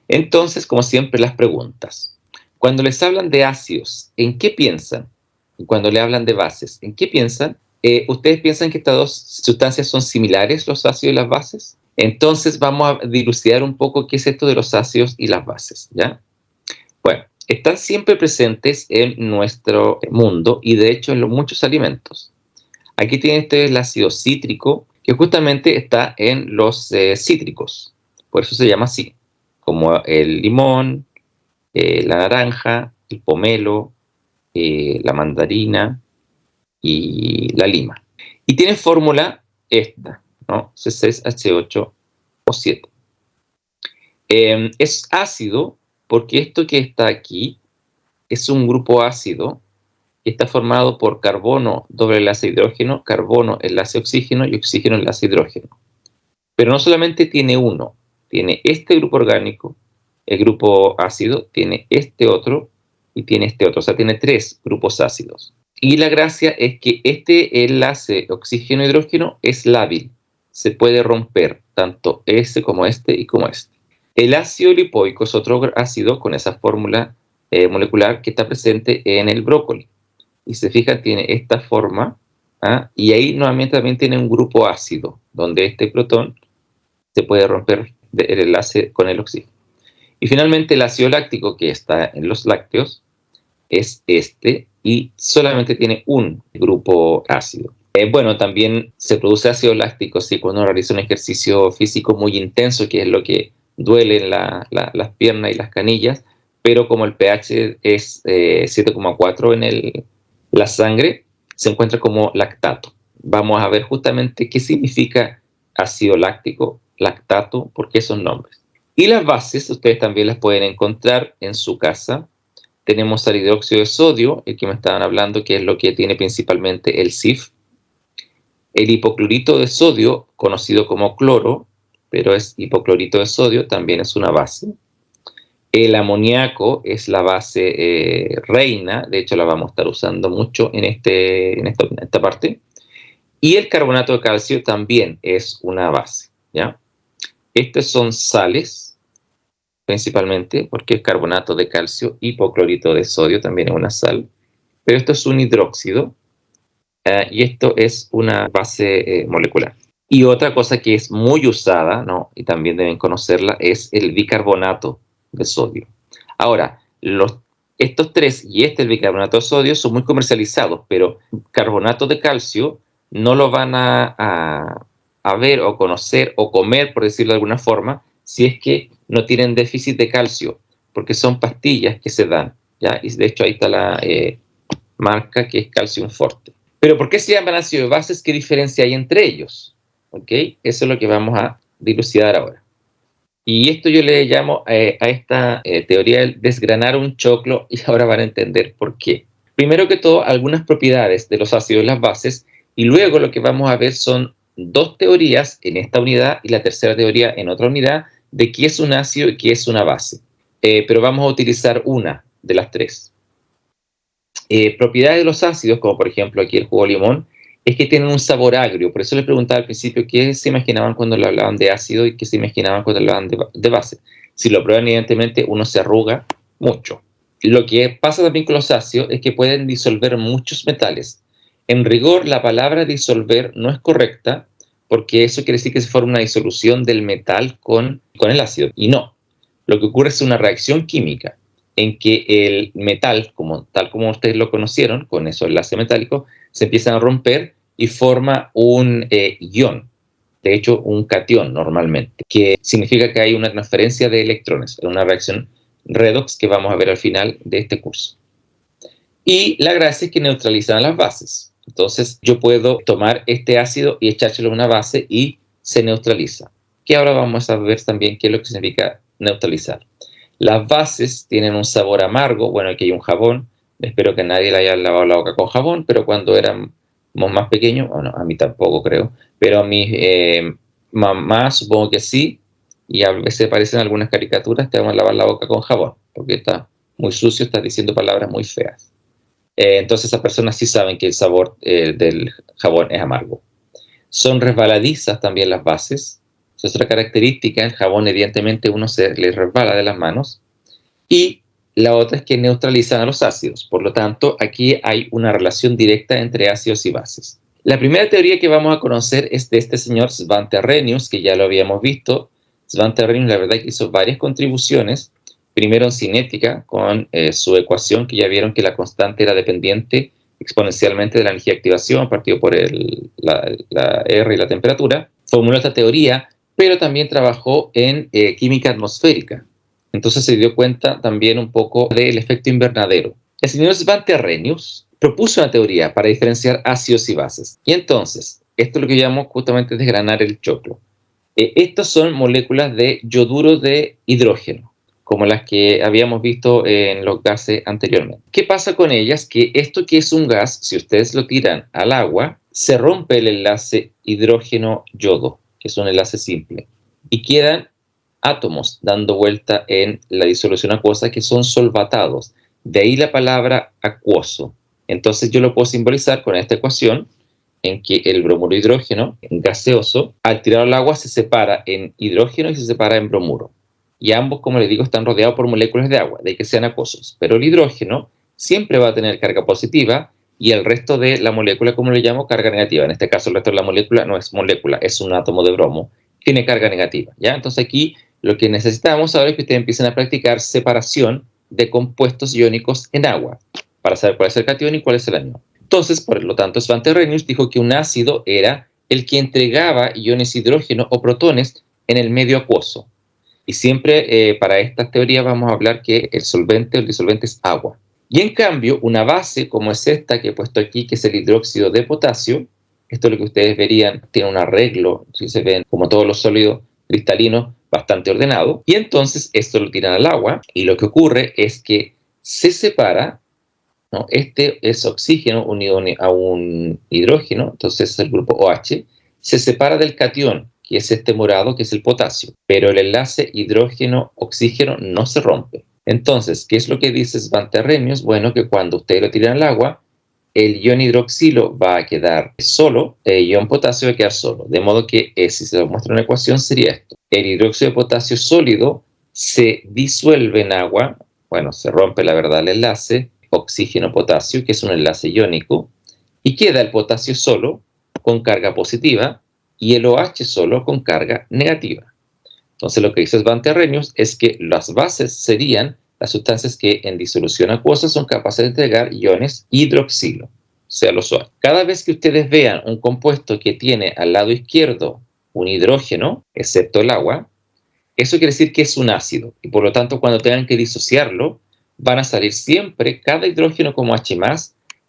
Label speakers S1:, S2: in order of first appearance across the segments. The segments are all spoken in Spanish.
S1: Entonces, como siempre, las preguntas. Cuando les hablan de ácidos, ¿en qué piensan? Y cuando le hablan de bases, ¿en qué piensan? ¿Ustedes piensan que estas dos sustancias son similares, los ácidos y las bases? Entonces vamos a dilucidar un poco qué es esto de los ácidos y las bases, ¿ya? Bueno, están siempre presentes en nuestro mundo y de hecho en muchos alimentos. Aquí tienen ustedes el ácido cítrico, que justamente está en los cítricos, por eso se llama así, como el limón, la naranja, el pomelo, la mandarina y la lima. Y tiene fórmula esta, ¿no? C6H8O7. Es ácido porque esto que está aquí es un grupo ácido que está formado por carbono doble enlace hidrógeno, carbono enlace oxígeno y oxígeno enlace hidrógeno. Pero no solamente tiene uno, tiene este grupo orgánico, el grupo ácido, tiene este otro y tiene este otro, o sea, tiene 3 grupos ácidos. Y la gracia es que este enlace oxígeno-hidrógeno es lábil, se puede romper, tanto este como este y como este. El ácido lipoico es otro ácido con esa fórmula molecular que está presente en el brócoli. Y se fijan, tiene esta forma, ¿ah? Y ahí nuevamente también tiene un grupo ácido, donde este protón se puede romper el enlace con el oxígeno. Y finalmente el ácido láctico que está en los lácteos es este y solamente tiene un grupo ácido. Bueno, también se produce ácido láctico si cuando uno realiza un ejercicio físico muy intenso, que es lo que duele en las piernas y las canillas, pero como el pH es 7,4 en la sangre, se encuentra como lactato. Vamos a ver justamente qué significa ácido láctico, lactato, por qué esos nombres. Y las bases, ustedes también las pueden encontrar en su casa. Tenemos al hidróxido de sodio, el que me estaban hablando, que es lo que tiene principalmente el CIF. El hipoclorito de sodio, conocido como cloro, pero es hipoclorito de sodio, también es una base. El amoníaco es la base reina, de hecho la vamos a estar usando mucho en esta parte. Y el carbonato de calcio también es una base, ¿ya? Estas son sales, principalmente, porque es carbonato de calcio, hipoclorito de sodio también es una sal, pero esto es un hidróxido y esto es una base molecular. Y otra cosa que es muy usada, ¿no? Y también deben conocerla, es el bicarbonato de sodio. Ahora, estos tres y el bicarbonato de sodio son muy comercializados, pero carbonato de calcio no lo van a ver o conocer o comer, por decirlo de alguna forma, si es que no tienen déficit de calcio, porque son pastillas que se dan, ¿ya? Y de hecho ahí está la marca, que es Calcium Forte. Pero ¿por qué se llaman ácidos bases? ¿Qué diferencia hay entre ellos? ¿Okay? Eso es lo que vamos a dilucidar ahora. Y esto yo le llamo a esta teoría el desgranar un choclo, y ahora van a entender por qué. Primero que todo, algunas propiedades de los ácidos y las bases, y luego lo que vamos a ver son 2 teorías en esta unidad y la tercera teoría en otra unidad de qué es un ácido y qué es una base. Pero vamos a utilizar una de las 3. Propiedades de los ácidos, como por ejemplo aquí el jugo de limón, es que tienen un sabor agrio. Por eso les preguntaba al principio qué se imaginaban cuando le hablaban de ácido y qué se imaginaban cuando le hablaban de base. Si lo prueban, evidentemente uno se arruga mucho. Lo que pasa también con los ácidos es que pueden disolver muchos metales. En rigor, la palabra disolver no es correcta, porque eso quiere decir que se forma una disolución del metal con el ácido. Y no. Lo que ocurre es una reacción química en que el metal, tal como ustedes lo conocieron, con esos enlaces metálicos, se empiezan a romper y forma un ion, de hecho un catión normalmente, que significa que hay una transferencia de electrones en una reacción redox que vamos a ver al final de este curso. Y la gracia es que neutralizan las bases. Entonces yo puedo tomar este ácido y echárselo a una base y se neutraliza. Que ahora vamos a ver también qué es lo que significa neutralizar. Las bases tienen un sabor amargo. Bueno, aquí hay un jabón. Espero que nadie le haya lavado la boca con jabón, pero cuando éramos más pequeños, bueno, a mí tampoco creo, pero a mi mamá supongo que sí, y a veces aparecen algunas caricaturas, te van a lavar la boca con jabón, porque está muy sucio, estás diciendo palabras muy feas. Entonces esas personas sí saben que el sabor del jabón es amargo. Son resbaladizas también las bases, Esa es otra característica. El jabón, evidentemente, uno se le resbala de las manos. Y la otra es que neutralizan a los ácidos. Por lo tanto, aquí hay una relación directa entre ácidos y bases. La primera teoría que vamos a conocer es de este señor Svante Arrhenius, que ya lo habíamos visto. Svante Arrhenius, la verdad, que hizo varias contribuciones. Primero en cinética, con su ecuación, que ya vieron que la constante era dependiente exponencialmente de la energía de activación, partido por la R y la temperatura. Formuló esta teoría, pero también trabajó en química atmosférica. Entonces se dio cuenta también un poco del efecto invernadero. El señor Svante Arrhenius propuso una teoría para diferenciar ácidos y bases. Y entonces, esto es lo que llamamos justamente desgranar el choclo. Estas son moléculas de yoduro de hidrógeno, como las que habíamos visto en los gases anteriormente. ¿Qué pasa con ellas? Que esto que es un gas, si ustedes lo tiran al agua, se rompe el enlace hidrógeno-yodo, que es un enlace simple, y quedan átomos dando vuelta en la disolución acuosa que son solvatados. De ahí la palabra acuoso. Entonces yo lo puedo simbolizar con esta ecuación, en que el bromuro de hidrógeno gaseoso, al tirar al agua, se separa en hidrógeno y se separa en bromuro. Y ambos, como les digo, están rodeados por moléculas de agua, de ahí que sean acuosos. Pero el hidrógeno siempre va a tener carga positiva y el resto de la molécula, como le llamo, carga negativa. En este caso, el resto de la molécula no es molécula, es un átomo de bromo, tiene carga negativa, ¿ya? Entonces aquí lo que necesitamos ahora es que ustedes empiecen a practicar separación de compuestos iónicos en agua, para saber cuál es el catión y cuál es el anión. Entonces, por lo tanto, Svante Arrhenius dijo que un ácido era el que entregaba iones hidrógeno o protones en el medio acuoso. Y siempre para estas teorías vamos a hablar que el solvente o el disolvente es agua. Y en cambio, una base como es esta que he puesto aquí, que es el hidróxido de potasio, esto es lo que ustedes verían, tiene un arreglo, si se ven como todos los sólidos cristalinos, bastante ordenado. Y entonces esto lo tiran al agua y lo que ocurre es que se separa, ¿no? Este es oxígeno unido a un hidrógeno, entonces es el grupo OH, se separa del catión, que es este morado, que es el potasio, pero el enlace hidrógeno-oxígeno no se rompe. Entonces, ¿qué es lo que dice Svante Arrhenius? Bueno, que cuando ustedes lo tiran al agua, el ion hidroxilo va a quedar solo, el ion potasio va a quedar solo, de modo que si se lo muestra una ecuación sería esto. El hidróxido de potasio sólido se disuelve en agua, bueno, se rompe la verdad el enlace, oxígeno-potasio, que es un enlace iónico, y queda el potasio solo con carga positiva y el OH solo con carga negativa. Entonces lo que dice Svante Arrhenius es que las bases serían las sustancias que en disolución acuosa son capaces de entregar iones hidroxilo, sea lo suave. Cada vez que ustedes vean un compuesto que tiene al lado izquierdo un hidrógeno, excepto el agua, eso quiere decir que es un ácido y por lo tanto cuando tengan que disociarlo van a salir siempre cada hidrógeno como H+,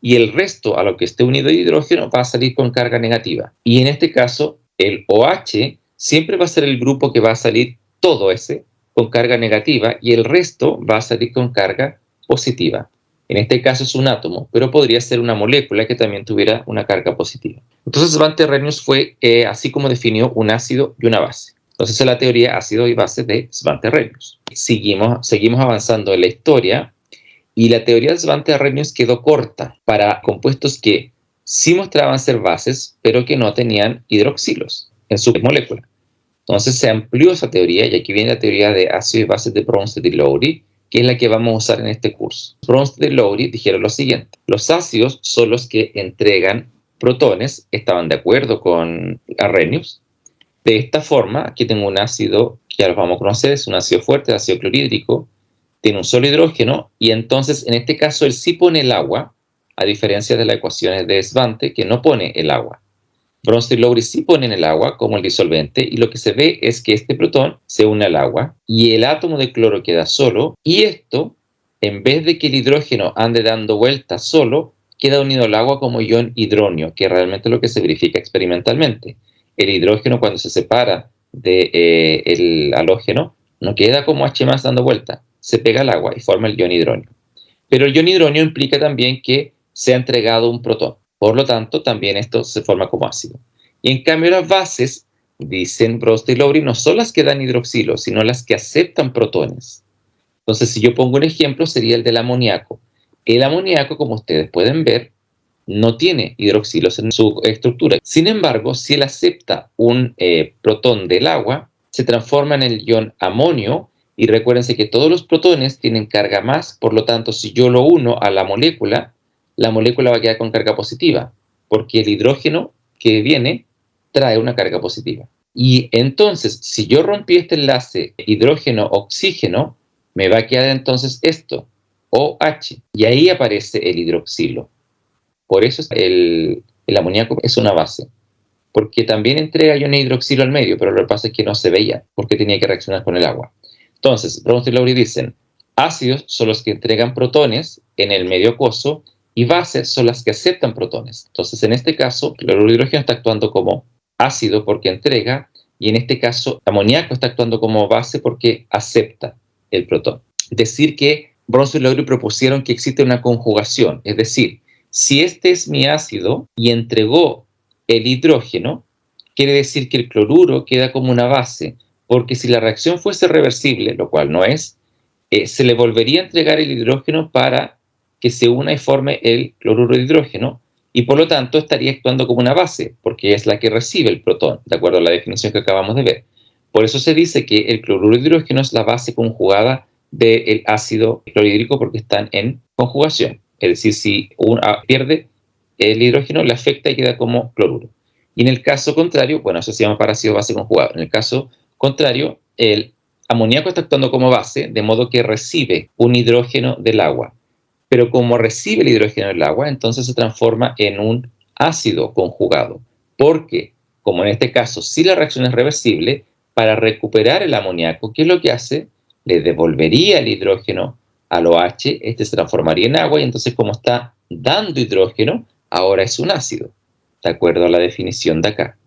S1: y el resto a lo que esté unido de hidrógeno va a salir con carga negativa. Y en este caso, el OH siempre va a ser el grupo que va a salir todo ese con carga negativa y el resto va a salir con carga positiva. En este caso es un átomo, pero podría ser una molécula que también tuviera una carga positiva. Entonces Svante Arrhenius fue así como definió un ácido y una base. Entonces es la teoría ácido y base de Svante Arrhenius. Seguimos avanzando en la historia y la teoría de Svante Arrhenius quedó corta para compuestos que sí mostraban ser bases, pero que no tenían hidroxilos en su molécula. Entonces se amplió esa teoría y aquí viene la teoría de ácidos y bases de Bronsted y Lowry, que es la que vamos a usar en este curso. Bronsted y Lowry dijeron lo siguiente: los ácidos son los que entregan protones, estaban de acuerdo con Arrhenius. De esta forma, aquí tengo un ácido que ya lo vamos a conocer, es un ácido fuerte, el ácido clorhídrico, tiene un solo hidrógeno y entonces en este caso él sí pone el agua, a diferencia de las ecuaciones de Svante que no pone el agua. Bronsted y Lowry sí ponen el agua como el disolvente y lo que se ve es que este protón se une al agua y el átomo de cloro queda solo y esto, en vez de que el hidrógeno ande dando vueltas solo, queda unido al agua como ion hidronio, que es realmente lo que se verifica experimentalmente. El hidrógeno cuando se separa del halógeno no queda como H+ dando vuelta, se pega al agua y forma el ion hidronio. Pero el ion hidronio implica también que se ha entregado un protón. Por lo tanto, también esto se forma como ácido. Y en cambio las bases, dicen Bronsted y Lowry, no son las que dan hidroxilo, sino las que aceptan protones. Entonces, si yo pongo un ejemplo, sería el del amoníaco. El amoníaco, como ustedes pueden ver, no tiene hidroxilos en su estructura. Sin embargo, si él acepta un protón del agua, se transforma en el ion amonio, y recuérdense que todos los protones tienen carga más, por lo tanto, si yo lo uno a la molécula va a quedar con carga positiva, porque el hidrógeno que viene trae una carga positiva. Y entonces, si yo rompí este enlace hidrógeno-oxígeno, me va a quedar entonces esto, OH, y ahí aparece el hidroxilo. Por eso el amoníaco es una base, porque también entrega iones de hidroxilo al medio, pero lo que pasa es que no se veía, porque tenía que reaccionar con el agua. Entonces, Bronsted y Lowry dicen, ácidos son los que entregan protones en el medio acuoso y bases son las que aceptan protones. Entonces, en este caso, el cloruro de hidrógeno está actuando como ácido porque entrega, y en este caso, el amoníaco está actuando como base porque acepta el protón. Decir que Bronsted y Lowry propusieron que existe una conjugación, es decir, si este es mi ácido y entregó el hidrógeno, quiere decir que el cloruro queda como una base, porque si la reacción fuese reversible, lo cual no es, se le volvería a entregar el hidrógeno para que se una y forme el cloruro de hidrógeno, y por lo tanto estaría actuando como una base, porque es la que recibe el protón, de acuerdo a la definición que acabamos de ver. Por eso se dice que el cloruro de hidrógeno es la base conjugada del ácido clorhídrico, porque están en conjugación. Es decir, si uno pierde el hidrógeno, le afecta y queda como cloruro. Y en el caso contrario, bueno, eso se llama parácido base conjugado. En el caso contrario, el amoníaco está actuando como base, de modo que recibe un hidrógeno del agua. Pero como recibe el hidrógeno del agua, entonces se transforma en un ácido conjugado. Porque, como en este caso, si la reacción es reversible, para recuperar el amoníaco, ¿qué es lo que hace? Le devolvería el hidrógeno al OH, este se transformaría en agua, y entonces, como está dando hidrógeno, ahora es un ácido, de acuerdo a la definición de acá.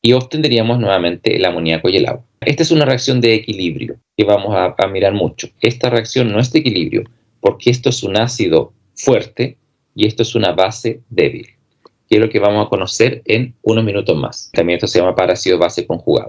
S1: Y obtendríamos nuevamente el amoníaco y el agua. Esta es una reacción de equilibrio que vamos a mirar mucho. Esta reacción no es de equilibrio, porque esto es un ácido fuerte y esto es una base débil, que es lo que vamos a conocer en unos minutos más. También esto se llama parácido base conjugado.